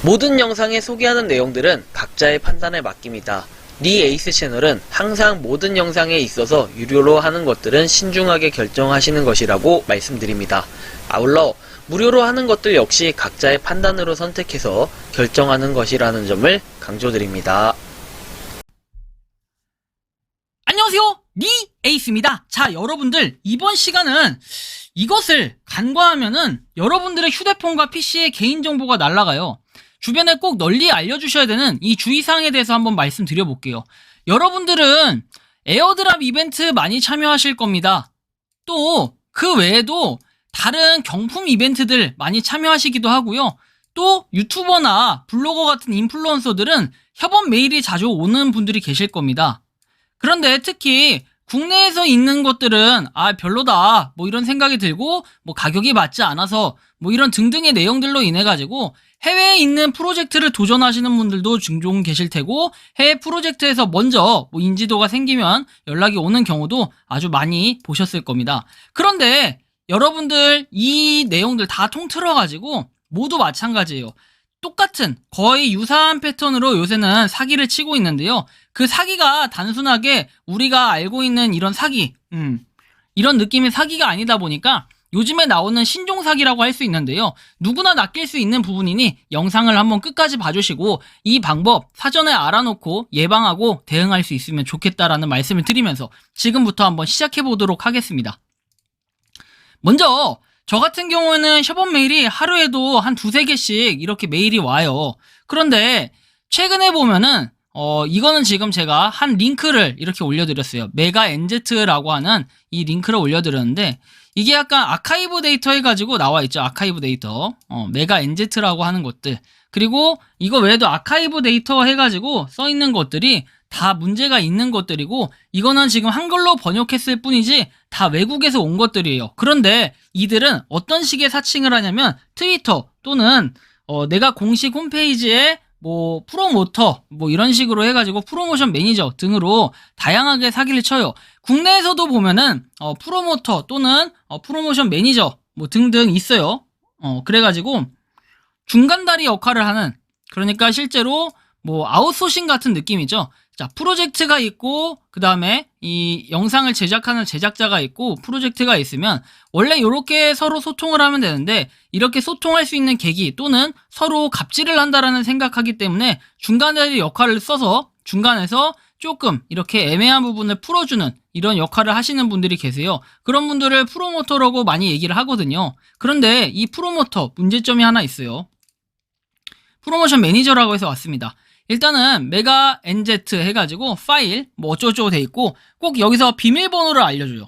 모든 영상에 소개하는 내용들은 각자의 판단에 맡깁니다. 니 에이스 채널은 항상 모든 영상에 있어서 유료로 하는 것들은 신중하게 결정하시는 것이라고 말씀드립니다. 아울러 무료로 하는 것들 역시 각자의 판단으로 선택해서 결정하는 것이라는 점을 강조드립니다. 안녕하세요, 니 에이스입니다. 자, 여러분들, 이번 시간은 이것을 간과하면은 여러분들의 휴대폰과 PC의 개인정보가 날아가요. 주변에 꼭 널리 알려주셔야 되는 이 주의사항에 대해서 한번 말씀드려볼게요. 여러분들은 에어드랍 이벤트 많이 참여하실 겁니다. 또 그 외에도 다른 경품 이벤트들 많이 참여하시기도 하고요. 또 유튜버나 블로거 같은 인플루언서들은 협업 메일이 자주 오는 분들이 계실 겁니다. 그런데 특히 국내에서 있는 것들은 별로다 뭐 이런 생각이 들고 뭐 가격이 맞지 않아서 뭐 이런 등등의 내용들로 인해 가지고 해외에 있는 프로젝트를 도전하시는 분들도 종종 계실 테고, 해외 프로젝트에서 먼저 뭐 인지도가 생기면 연락이 오는 경우도 아주 많이 보셨을 겁니다. 그런데 여러분들 이 내용들 다 통틀어 가지고 모두 마찬가지예요. 똑같은 거의 유사한 패턴으로 요새는 사기를 치고 있는데요. 그 사기가 단순하게 우리가 알고 있는 이런 사기, 이런 느낌의 사기가 아니다 보니까 요즘에 나오는 신종 사기라고 할 수 있는데요. 누구나 낚일 수 있는 부분이니 영상을 한번 끝까지 봐주시고 이 방법 사전에 알아놓고 예방하고 대응할 수 있으면 좋겠다라는 말씀을 드리면서 지금부터 한번 시작해 보도록 하겠습니다. 먼저 저 같은 경우에는 협업 메일이 하루에도 한 두세 개씩 이렇게 메일이 와요. 그런데 최근에 보면은 이거는 지금 제가 한 링크를 이렇게 올려드렸어요. 메가NZ라고 하는 이 링크를 올려드렸는데, 이게 약간 아카이브 데이터 해가지고 나와있죠. 아카이브 데이터. 메가NZ라고 하는 것들. 그리고 이거 외에도 아카이브 데이터 해가지고 써있는 것들이 다 문제가 있는 것들이고, 이거는 지금 한글로 번역했을 뿐이지 다 외국에서 온 것들이에요. 그런데 이들은 어떤 식의 사칭을 하냐면 트위터 또는 내가 공식 홈페이지에 뭐 프로모터 뭐 이런 식으로 해가지고 프로모션 매니저 등으로 다양하게 사기를 쳐요. 국내에서도 보면은 프로모터 또는 프로모션 매니저 뭐 등등 있어요. 그래가지고 중간다리 역할을 하는, 그러니까 실제로 뭐 아웃소싱 같은 느낌이죠. 자, 프로젝트가 있고 그 다음에 이 영상을 제작하는 제작자가 있고 프로젝트가 있으면 원래 이렇게 서로 소통을 하면 되는데, 이렇게 소통할 수 있는 계기 또는 서로 갑질을 한다라는 생각하기 때문에 중간다리 역할을 써서 중간에서 조금 이렇게 애매한 부분을 풀어주는 이런 역할을 하시는 분들이 계세요. 그런 분들을 프로모터라고 많이 얘기를 하거든요. 그런데 이 프로모터 문제점이 하나 있어요. 프로모션 매니저라고 해서 왔습니다. 일단은 메가NZ 해가지고 파일 뭐 어쩌고저쩌고 돼 있고, 꼭 여기서 비밀번호를 알려줘요.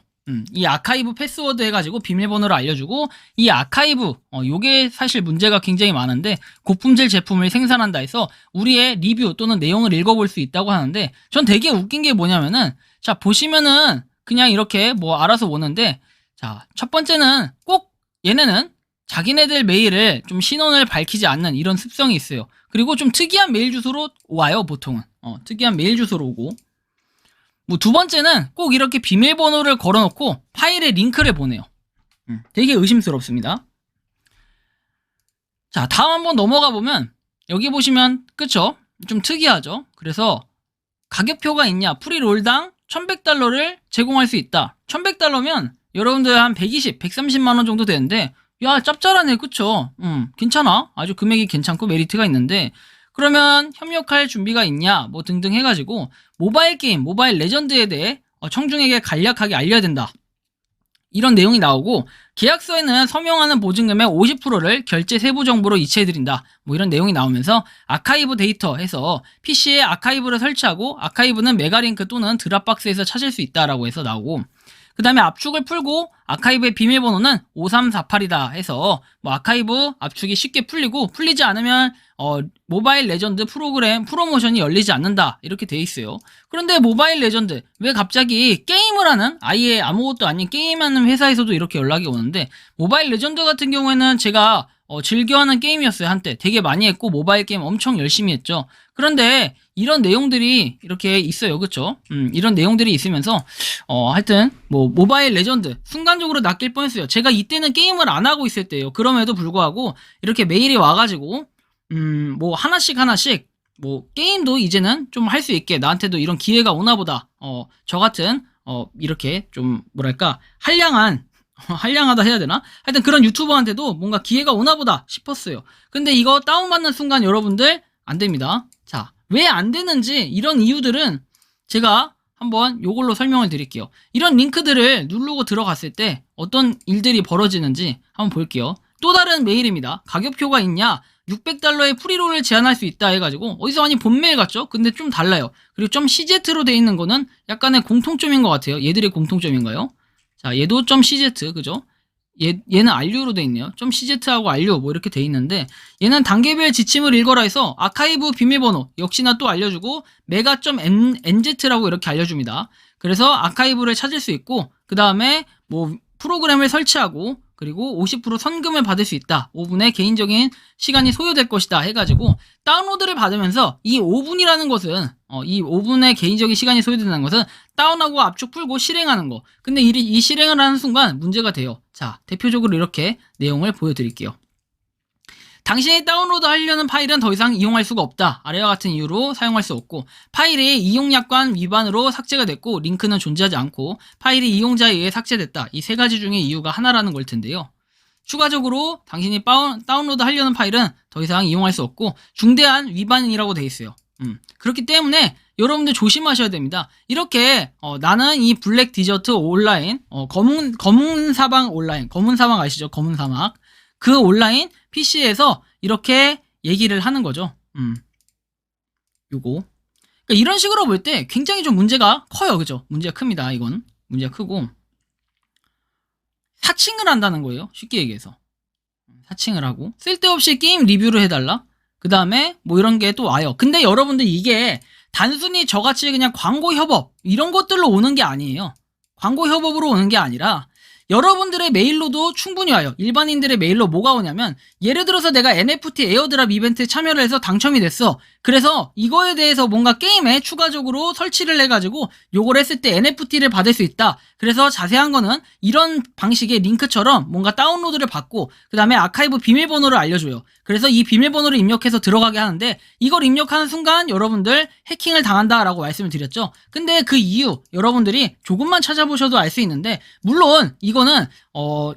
이 아카이브 패스워드 해가지고 비밀번호를 알려주고, 이 아카이브 요게 사실 문제가 굉장히 많은데, 고품질 제품을 생산한다 해서 우리의 리뷰 또는 내용을 읽어볼 수 있다고 하는데, 전 되게 웃긴 게 뭐냐면은, 자 보시면은 그냥 이렇게 뭐 알아서 오는데, 자 첫 번째는 꼭 얘네는 자기네들 메일을 좀 신원을 밝히지 않는 이런 습성이 있어요. 그리고 좀 특이한 메일 주소로 와요, 보통은. 특이한 메일 주소로 오고. 뭐 두 번째는 꼭 이렇게 비밀번호를 걸어놓고 파일에 링크를 보내요. 되게 의심스럽습니다. 자, 다음 한번 넘어가 보면, 여기 보시면, 그쵸? 좀 특이하죠? 그래서 가격표가 있냐? 프리롤당 1100달러를 제공할 수 있다. 1100달러면 여러분들 한 120, 130만원 정도 되는데, 야, 짭짤하네, 그쵸? 괜찮아. 아주 금액이 괜찮고 메리트가 있는데, 그러면 협력할 준비가 있냐, 뭐 등등 해가지고 모바일 게임, 모바일 레전드에 대해 청중에게 간략하게 알려야 된다, 이런 내용이 나오고, 계약서에는 서명하는 보증금의 50%를 결제 세부 정보로 이체해드린다, 뭐 이런 내용이 나오면서 아카이브 데이터 해서 PC에 아카이브를 설치하고, 아카이브는 메가링크 또는 드랍박스에서 찾을 수 있다라고 해서 나오고, 그 다음에 압축을 풀고 아카이브의 비밀번호는 5348이다 해서 뭐 아카이브 압축이 쉽게 풀리고, 풀리지 않으면 모바일 레전드 프로그램 프로모션이 열리지 않는다, 이렇게 돼 있어요. 그런데 모바일 레전드 왜 갑자기 게임을 하는, 아예 아무것도 아닌 게임하는 회사에서도 이렇게 연락이 오는데, 모바일 레전드 같은 경우에는 제가 즐겨하는 게임이었어요. 한때 되게 많이 했고 모바일 게임 엄청 열심히 했죠. 그런데 이런 내용들이 이렇게 있어요, 그쵸? 이런 내용들이 있으면서 하여튼 뭐 모바일 레전드 순간적으로 낚일 뻔했어요. 제가 이때는 게임을 안 하고 있을 때예요. 그럼에도 불구하고 이렇게 메일이 와가지고 뭐 하나씩 뭐 게임도 이제는 좀 할 수 있게 나한테도 이런 기회가 오나 보다. 저 같은 이렇게 좀 뭐랄까 한량하다 해야 되나? 하여튼 그런 유튜버한테도 뭔가 기회가 오나 보다 싶었어요. 근데 이거 다운받는 순간 여러분들 안 됩니다. 자, 왜 안 되는지 이런 이유들은 제가 한번 요걸로 설명을 드릴게요. 이런 링크들을 누르고 들어갔을 때 어떤 일들이 벌어지는지 한번 볼게요. 또 다른 메일입니다. 가격표가 있냐? 600달러의 프리롤을 제한할 수 있다 해가지고 어디서 많이 본 메일 같죠? 근데 좀 달라요. 그리고 좀 CZ로 돼 있는 거는 약간의 공통점인 것 같아요. 얘들의 공통점인가요? 자, 얘도 좀 CZ, 그죠? 얘는 RU로 돼 있네요. 좀 CZ하고 RU 뭐 이렇게 돼 있는데 얘는 단계별 지침을 읽어라 해서 아카이브 비밀번호 역시나 또 알려주고 메가.nz라고 이렇게 알려줍니다. 그래서 아카이브를 찾을 수 있고 그 다음에 뭐 프로그램을 설치하고 그리고 50% 선금을 받을 수 있다. 5분의 개인적인 시간이 소요될 것이다 해가지고 다운로드를 받으면서 이 5분이라는 것은 이 5분의 개인적인 시간이 소요된다는 것은 다운하고 압축 풀고 실행하는 거. 근데 이 실행을 하는 순간 문제가 돼요. 자, 대표적으로 이렇게 내용을 보여드릴게요. 당신이 다운로드 하려는 파일은 더 이상 이용할 수가 없다. 아래와 같은 이유로 사용할 수 없고 파일이 이용약관 위반으로 삭제가 됐고 링크는 존재하지 않고 파일이 이용자에 의해 삭제됐다. 이 세 가지 중에 이유가 하나라는 걸 텐데요. 추가적으로 당신이 다운로드 하려는 파일은 더 이상 이용할 수 없고 중대한 위반이라고 돼 있어요. 그렇기 때문에 여러분들 조심하셔야 됩니다. 이렇게 나는 이 블랙 디저트 온라인 검은 사막 온라인 검은 사막 아시죠? 검은 사막 그 온라인 PC에서 이렇게 얘기를 하는 거죠. 요거. 그러니까 이런 식으로 볼 때 굉장히 좀 문제가 커요. 그죠? 문제가 큽니다. 이건. 문제가 크고. 사칭을 한다는 거예요. 쉽게 얘기해서. 사칭을 하고. 쓸데없이 게임 리뷰를 해달라. 그 다음에 뭐 이런 게 또 와요. 근데 여러분들 이게 단순히 저같이 그냥 광고 협업 이런 것들로 오는 게 아니에요. 광고 협업으로 오는 게 아니라 여러분들의 메일로도 충분히 와요. 일반인들의 메일로 뭐가 오냐면 예를 들어서 내가 NFT 에어드랍 이벤트에 참여를 해서 당첨이 됐어. 그래서 이거에 대해서 뭔가 게임에 추가적으로 설치를 해가지고 요걸 했을 때 NFT를 받을 수 있다. 그래서 자세한 거는 이런 방식의 링크처럼 뭔가 다운로드를 받고 그 다음에 아카이브 비밀번호를 알려줘요. 그래서 이 비밀번호를 입력해서 들어가게 하는데 이걸 입력하는 순간 여러분들 해킹을 당한다라고 말씀을 드렸죠. 근데 그 이유 여러분들이 조금만 찾아보셔도 알 수 있는데 물론 이거는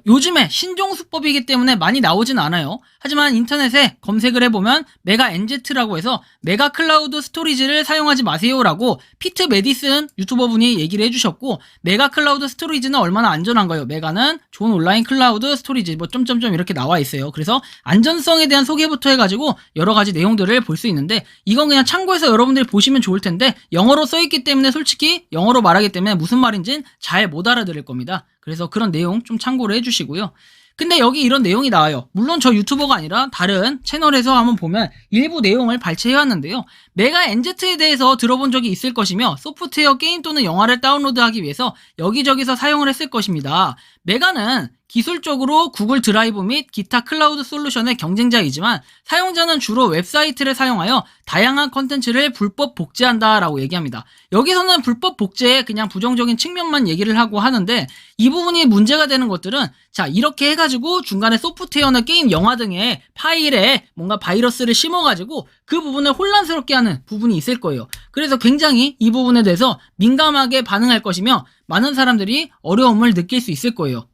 요즘에 신종수법이기 때문에 많이 나오진 않아요. 하지만 인터넷에 검색을 해보면 메가 NZ라고 해서 메가 클라우드 스토리지를 사용하지 마세요라고 피트 메디슨 유튜버분이 얘기를 해주셨고 메가 클라우드 스토리지는 얼마나 안전한가요? 메가는 좋은 온라인 클라우드 스토리지 뭐 점점점 이렇게 나와 있어요. 그래서 안전성에 대한 소개부터 해가지고 여러 가지 내용들을 볼 수 있는데 이건 그냥 참고해서 여러분들이 보시면 좋을 텐데 영어로 써있기 때문에 솔직히 영어로 말하기 때문에 무슨 말인지는 잘 못 알아들을 겁니다. 그래서 그런 내용 좀 참고를 해주시고요. 근데 여기 이런 내용이 나와요. 물론 저 유튜버가 아니라 다른 채널에서 한번 보면 일부 내용을 발췌해왔는데요. 메가 NZ에 대해서 들어본 적이 있을 것이며 소프트웨어 게임 또는 영화를 다운로드하기 위해서 여기저기서 사용을 했을 것입니다. 메가는 기술적으로 구글 드라이브 및 기타 클라우드 솔루션의 경쟁자이지만 사용자는 주로 웹사이트를 사용하여 다양한 컨텐츠를 불법 복제한다라고 얘기합니다. 여기서는 불법 복제의 그냥 부정적인 측면만 얘기를 하고 하는데 이 부분이 문제가 되는 것들은 자 이렇게 해가지고 중간에 소프트웨어나 게임, 영화 등의 파일에 뭔가 바이러스를 심어가지고 그 부분을 혼란스럽게 하는 부분이 있을 거예요. 그래서 굉장히 이 부분에 대해서 민감하게 반응할 것이며 많은 사람들이 어려움을 느낄 수 있을 거예요.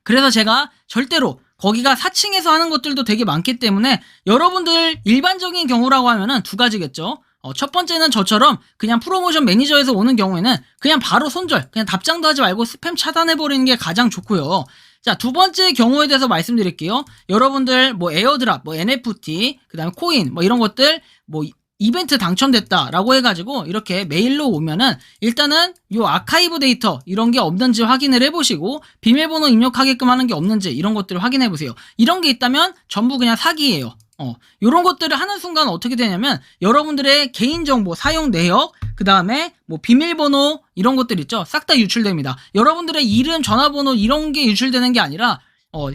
그래서 제가 절대로 거기가 사칭해서 하는 것들도 되게 많기 때문에 여러분들 일반적인 경우라고 하면은 두 가지겠죠. 첫 번째는 저처럼 그냥 프로모션 매니저에서 오는 경우에는 그냥 바로 손절, 그냥 답장도 하지 말고 스팸 차단해버리는 게 가장 좋고요. 자, 두 번째 경우에 대해서 말씀드릴게요. 여러분들 뭐 에어드랍, 뭐 NFT, 그 다음에 코인, 뭐 이런 것들 뭐 이벤트 당첨됐다라고 해가지고 이렇게 메일로 오면은 일단은 요 아카이브 데이터 이런 게 없는지 확인을 해보시고 비밀번호 입력하게끔 하는 게 없는지 이런 것들을 확인해보세요. 이런 게 있다면 전부 그냥 사기예요. 요런 것들을 하는 순간 어떻게 되냐면 여러분들의 개인정보 사용 내역 그 다음에 뭐 비밀번호 이런 것들 있죠. 싹 다 유출됩니다. 여러분들의 이름 전화번호 이런 게 유출되는 게 아니라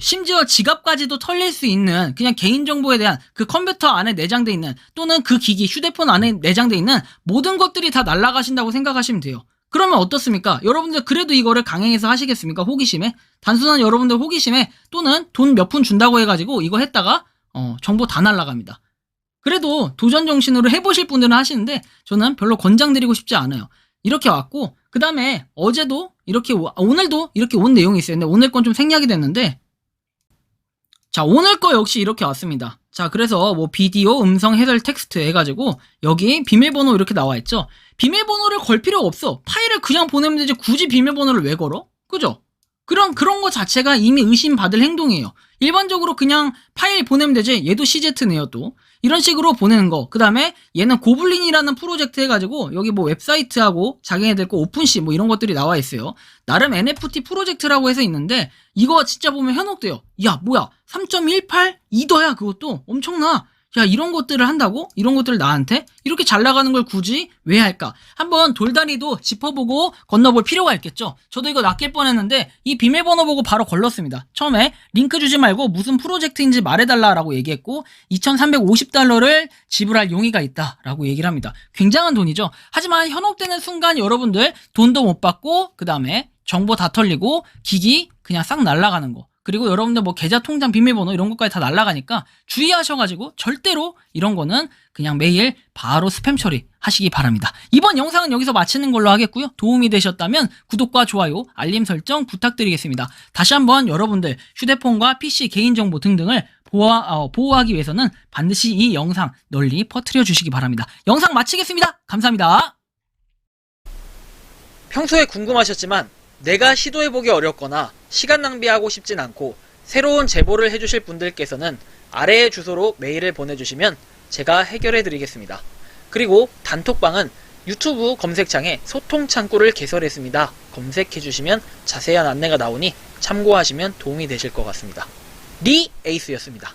심지어 지갑까지도 털릴 수 있는 그냥 개인정보에 대한 그 컴퓨터 안에 내장돼 있는 또는 그 기기 휴대폰 안에 내장돼 있는 모든 것들이 다 날아가신다고 생각하시면 돼요. 그러면 어떻습니까? 여러분들 그래도 이거를 강행해서 하시겠습니까? 호기심에? 단순한 여러분들 호기심에 또는 돈 몇 푼 준다고 해가지고 이거 했다가 정보 다 날아갑니다. 그래도 도전 정신으로 해보실 분들은 하시는데 저는 별로 권장드리고 싶지 않아요. 이렇게 왔고 그 다음에 어제도 이렇게 오늘도 이렇게 온 내용이 있어요. 근데 오늘 건 좀 생략이 됐는데 자 오늘 거 역시 이렇게 왔습니다. 자 그래서 뭐 비디오, 음성, 해설, 텍스트 해가지고 여기 비밀번호 이렇게 나와있죠. 비밀번호를 걸 필요가 없어. 파일을 그냥 보내면 되지 굳이 비밀번호를 왜 걸어? 그죠? 그런 거 자체가 이미 의심받을 행동이에요. 일반적으로 그냥 파일 보내면 되지. 얘도 CZ네요 또. 이런 식으로 보내는 거. 그 다음에 얘는 고블린이라는 프로젝트 해가지고 여기 뭐 웹사이트하고 자기네들 거 오픈시 뭐 이런 것들이 나와 있어요. 나름 NFT 프로젝트라고 해서 있는데 이거 진짜 보면 현혹돼요. 야 뭐야 3.18? 2더야 그것도 엄청나. 야 이런 것들을 한다고? 이런 것들을 나한테? 이렇게 잘 나가는 걸 굳이 왜 할까? 한번 돌다리도 짚어보고 건너볼 필요가 있겠죠. 저도 이거 낚일 뻔했는데 이 비밀번호 보고 바로 걸렀습니다. 처음에 링크 주지 말고 무슨 프로젝트인지 말해달라라고 얘기했고 2,350달러를 지불할 용의가 있다라고 얘기를 합니다. 굉장한 돈이죠. 하지만 현혹되는 순간 여러분들 돈도 못 받고 그 다음에 정보 다 털리고 기기 그냥 싹 날아가는 거. 그리고 여러분들 뭐 계좌 통장 비밀번호 이런 것까지 다 날아가니까 주의하셔가지고 절대로 이런 거는 그냥 매일 바로 스팸 처리하시기 바랍니다. 이번 영상은 여기서 마치는 걸로 하겠고요. 도움이 되셨다면 구독과 좋아요, 알림 설정 부탁드리겠습니다. 다시 한번 여러분들 휴대폰과 PC 개인정보 등등을 보호하기 위해서는 반드시 이 영상 널리 퍼뜨려 주시기 바랍니다. 영상 마치겠습니다. 감사합니다. 평소에 궁금하셨지만 내가 시도해보기 어렵거나 시간 낭비하고 싶진 않고 새로운 제보를 해주실 분들께서는 아래의 주소로 메일을 보내주시면 제가 해결해드리겠습니다. 그리고 단톡방은 유튜브 검색창에 소통 창구를 개설했습니다. 검색해주시면 자세한 안내가 나오니 참고하시면 도움이 되실 것 같습니다. 리 에이스였습니다.